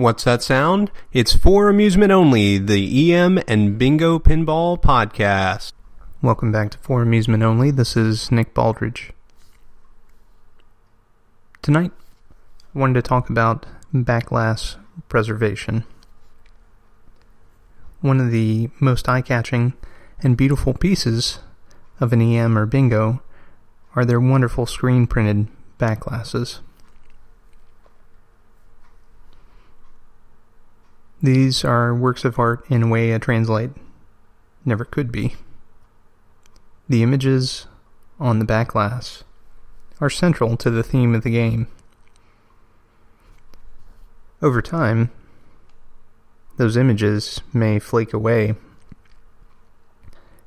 What's that sound? It's for amusement only, the EM and Bingo Pinball Podcast. Welcome back to For Amusement Only. This is Nick Baldridge. Tonight, I wanted to talk about backglass preservation. One of the most eye-catching and beautiful pieces of an EM or bingo are their wonderful screen-printed backglasses. These are works of art in a way a translate never could be. The images on the backglass are central to the theme of the game. Over time, those images may flake away,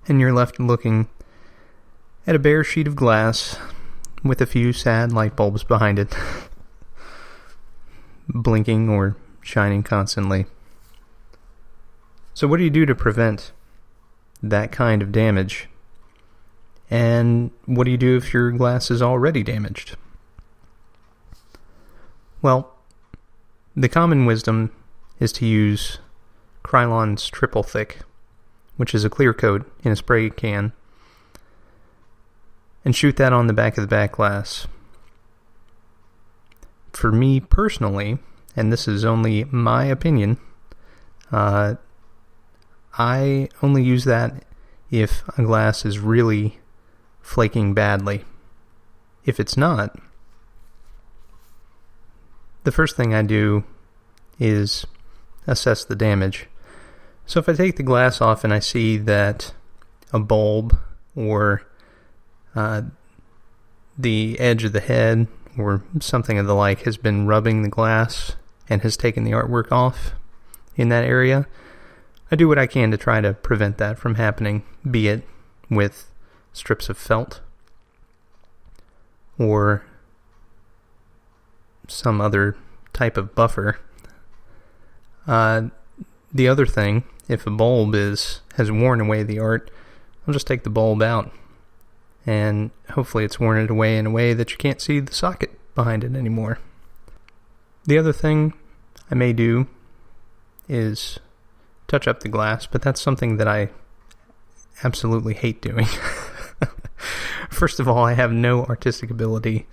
and you're left looking at a bare sheet of glass with a few sad light bulbs behind it, blinking or shining constantly. So what do you do to prevent that kind of damage? And what do you do if your glass is already damaged? Well, the common wisdom is to use Krylon's Triple Thick, which is a clear coat in a spray can, and shoot that on the back of the back glass. For me personally, and this is only my opinion, I only use that if a glass is really flaking badly. If it's not, the first thing I do is assess the damage. So if I take the glass off and I see that a bulb or the edge of the head or something of the like has been rubbing the glass and has taken the artwork off in that area, I do what I can to try to prevent that from happening, be it with strips of felt or some other type of buffer. The other thing, if a bulb has worn away the art, I'll just take the bulb out, and hopefully it's worn it away in a way that you can't see the socket behind it anymore. The other thing I may do is touch up the glass, but that's something that I absolutely hate doing. First of all, I have no artistic ability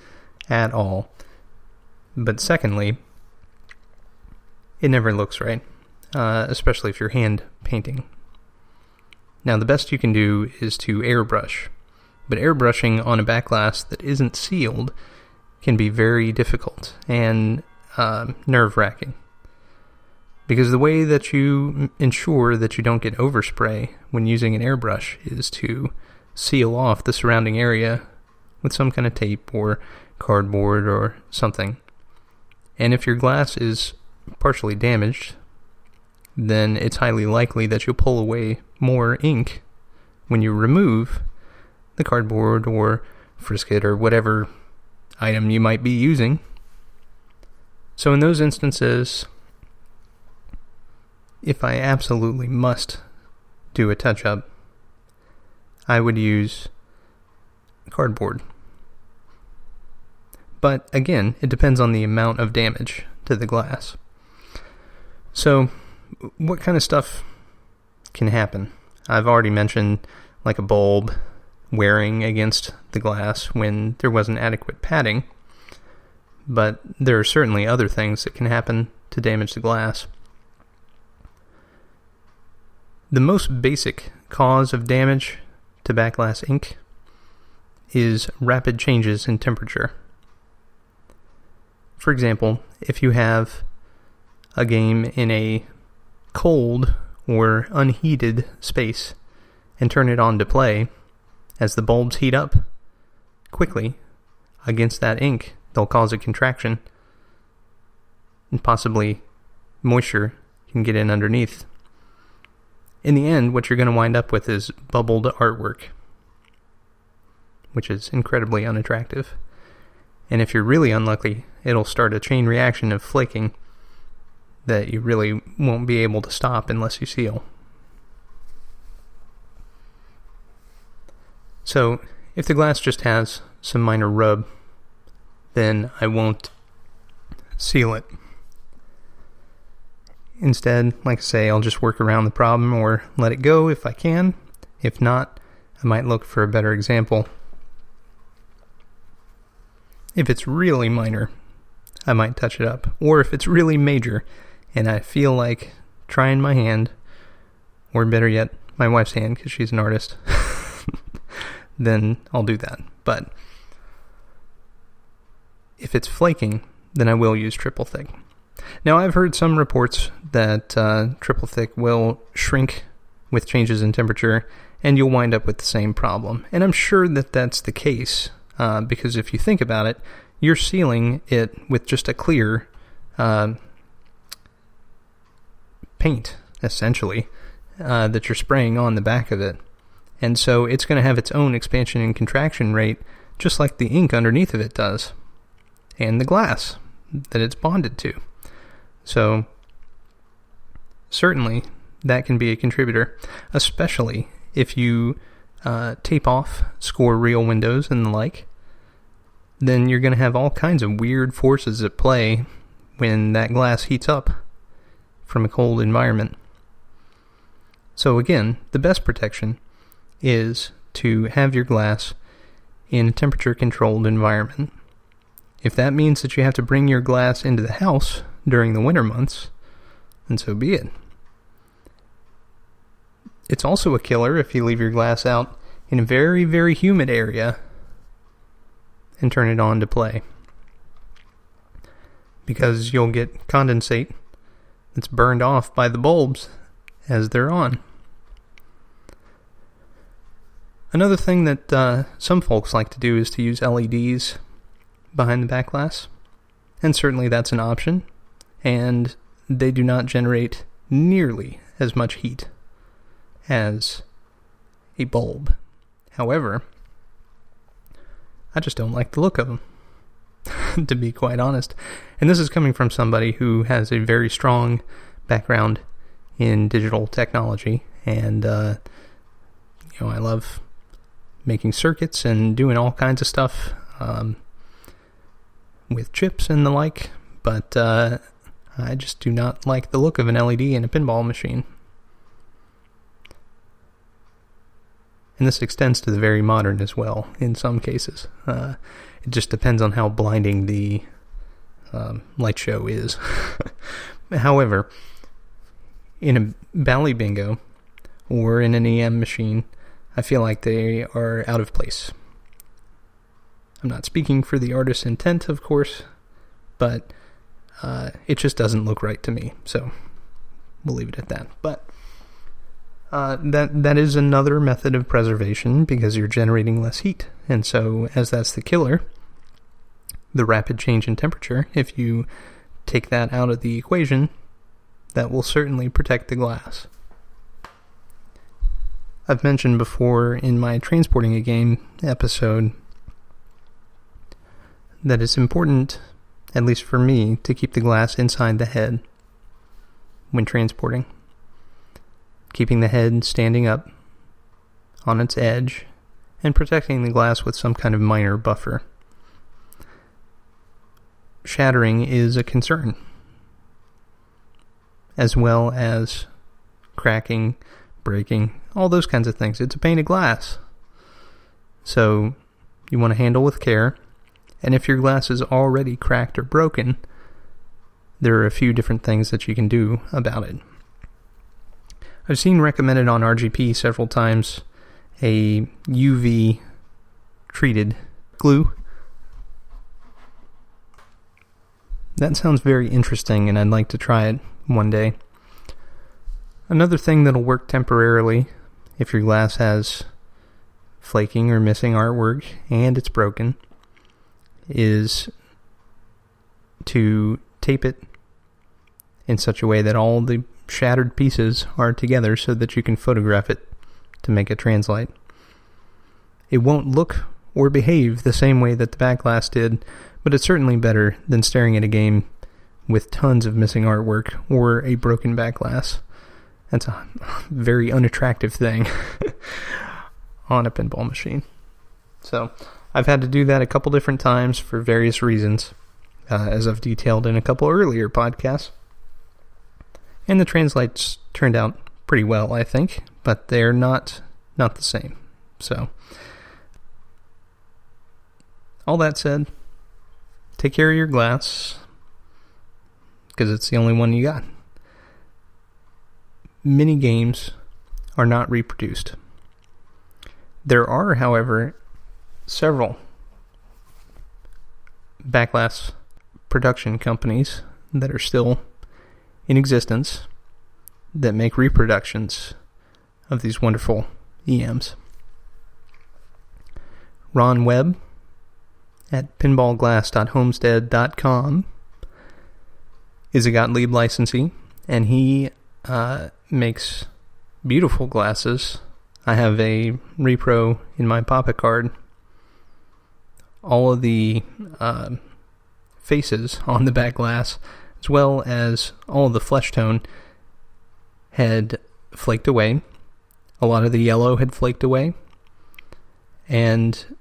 at all. But secondly, it never looks right, especially if you're hand painting. Now, the best you can do is to airbrush, but airbrushing on a backglass that isn't sealed can be very difficult and nerve-wracking. Because the way that you ensure that you don't get overspray when using an airbrush is to seal off the surrounding area with some kind of tape or cardboard or something. And if your glass is partially damaged, then it's highly likely that you'll pull away more ink when you remove the cardboard or frisket or whatever item you might be using. So in those instances, if I absolutely must do a touch-up, I would use cardboard. But again, it depends on the amount of damage to the glass. So, what kind of stuff can happen? I've already mentioned like a bulb wearing against the glass when there wasn't adequate padding, but there are certainly other things that can happen to damage the glass. The most basic cause of damage to backglass ink is rapid changes in temperature. For example, if you have a game in a cold or unheated space and turn it on to play, as the bulbs heat up quickly against that ink, they'll cause a contraction, and possibly moisture can get in underneath. In the end, what you're going to wind up with is bubbled artwork, which is incredibly unattractive. And if you're really unlucky, it'll start a chain reaction of flaking that you really won't be able to stop unless you seal. So, if the glass just has some minor rub, then I won't seal it. Instead, like I say, I'll just work around the problem or let it go if I can. If not, I might look for a better example. If it's really minor, I might touch it up. Or if it's really major and I feel like trying my hand, or better yet, my wife's hand because she's an artist, then I'll do that. But if it's flaking, then I will use triple thick. Now, I've heard some reports that triple thick will shrink with changes in temperature, and you'll wind up with the same problem. And I'm sure that that's the case, because if you think about it, you're sealing it with just a clear paint, essentially, that you're spraying on the back of it. And so it's going to have its own expansion and contraction rate, just like the ink underneath of it does, and the glass that it's bonded to. So certainly that can be a contributor, especially if you tape off score reel windows and the like. Then you're going to have all kinds of weird forces at play when that glass heats up from a cold environment. So again, the best protection is to have your glass in a temperature-controlled environment. If that means that you have to bring your glass into the house during the winter months, then so be it. It's also a killer if you leave your glass out in a very, very humid area and turn it on to play, because you'll get condensate that's burned off by the bulbs as they're on. Another thing that some folks like to do is to use LEDs behind the backglass, and certainly that's an option, and they do not generate nearly as much heat as a bulb. However, I just don't like the look of them, to be quite honest. And this is coming from somebody who has a very strong background in digital technology, and I love making circuits and doing all kinds of stuff with chips and the like, but I just do not like the look of an LED in a pinball machine. And this extends to the very modern as well, in some cases. It just depends on how blinding the light show is. However, in a Bally Bingo or in an EM machine, I feel like they are out of place. I'm not speaking for the artist's intent, of course, but it just doesn't look right to me, so we'll leave it at that. But that is another method of preservation, because you're generating less heat, and so as that's the killer, the rapid change in temperature, if you take that out of the equation, that will certainly protect the glass. I've mentioned before in my Transporting a Game episode that it's important, at least for me, to keep the glass inside the head when transporting. Keeping the head standing up on its edge and protecting the glass with some kind of minor buffer. Shattering is a concern, as well as cracking, breaking, all those kinds of things. It's a pane of glass, so you want to handle with care. And if your glass is already cracked or broken, there are a few different things that you can do about it. I've seen recommended on RGP several times a UV treated glue. That sounds very interesting, and I'd like to try it one day. Another thing that'll work temporarily if your glass has flaking or missing artwork and it's broken is to tape it in such a way that all the shattered pieces are together so that you can photograph it to make a translite. It won't look or behave the same way that the backglass did, but it's certainly better than staring at a game with tons of missing artwork or a broken backglass. That's a very unattractive thing on a pinball machine. So I've had to do that a couple different times for various reasons, as I've detailed in a couple earlier podcasts. And the translates turned out pretty well, I think, but they're not the same. So, all that said, take care of your glass, because it's the only one you got. Mini games are not reproduced. There are, however, several Backglass production companies that are still in existence that make reproductions of these wonderful EMs. Ron Webb at pinballglass.homestead.com is a Gottlieb licensee, and he makes beautiful glasses. I have a repro in my Papa card. All of the faces on the back glass, as well as all of the flesh tone, had flaked away. A lot of the yellow had flaked away. And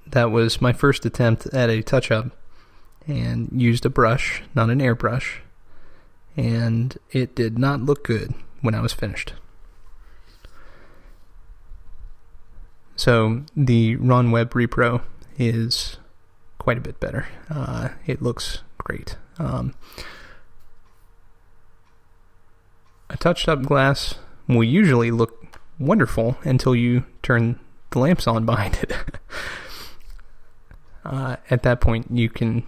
that was my first attempt at a touch-up, and used a brush, not an airbrush. And it did not look good when I was finished. So the Ron Webb Repro is quite a bit better. It looks great. A touched up glass will usually look wonderful until you turn the lamps on behind it. At that point, you can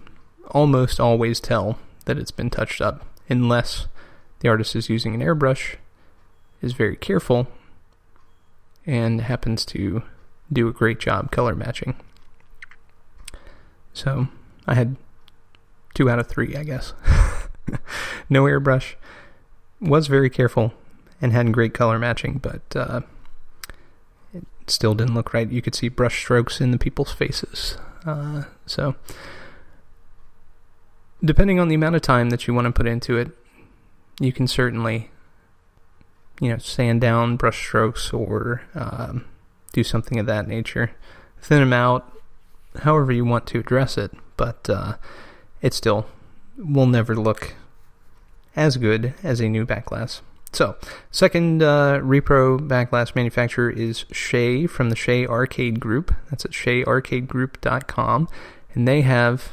almost always tell that it's been touched up, unless the artist is using an airbrush, is very careful, and happens to do a great job color matching. So, I had 2 out of 3, I guess. No airbrush. Was very careful and had great color matching, but it still didn't look right. You could see brush strokes in the people's faces. So, depending on the amount of time that you want to put into it, you can certainly, sand down brush strokes or do something of that nature. Thin them out, however you want to address it, but it still will never look as good as a new Backglass. So, second repro Backglass manufacturer is Shea from the Shea Arcade Group. That's at sheaarcadegroup.com, and they have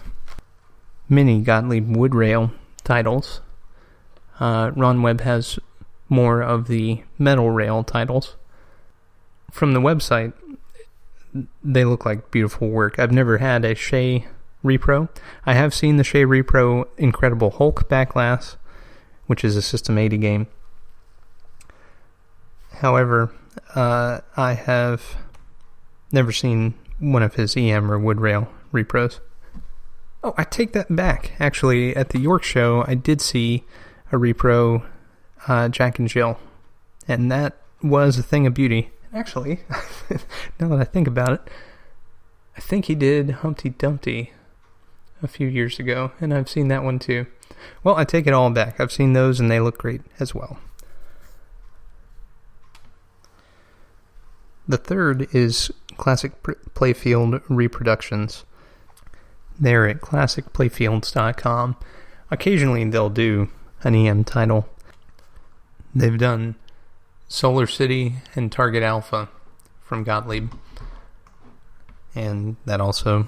many Gottlieb wood rail titles. Ron Webb has more of the metal rail titles. From the website, they look like beautiful work. I've never had a Shea repro. I have seen the Shea repro Incredible Hulk Backglass, which is a System 80 game. However, I have never seen one of his EM or wood rail repros. Oh, I take that back. Actually, at the York show, I did see a repro Jack and Jill, and that was a thing of beauty. Actually, now that I think about it, I think he did Humpty Dumpty a few years ago, and I've seen that one too. Well, I take it all back. I've seen those, and they look great as well. The third is Classic Playfield Reproductions. They're at classicplayfields.com. Occasionally, they'll do an EM title. They've done Solar City and Target Alpha from Gottlieb, and that also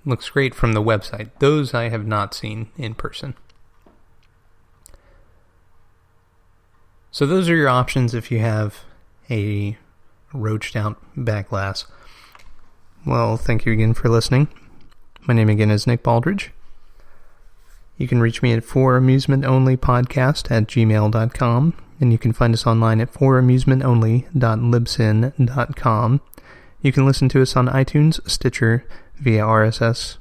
looks great from the website. Those I have not seen in person. So those are your options if you have a roached out Backglass. Well, thank you again for listening. My name again is Nick Baldridge. You can reach me at foramusementonlypodcast@gmail.com, and you can find us online at foramusementonly.libsyn.com. You can listen to us on iTunes, Stitcher, via RSS,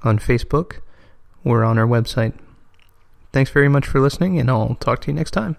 on Facebook, or on our website. Thanks very much for listening, and I'll talk to you next time.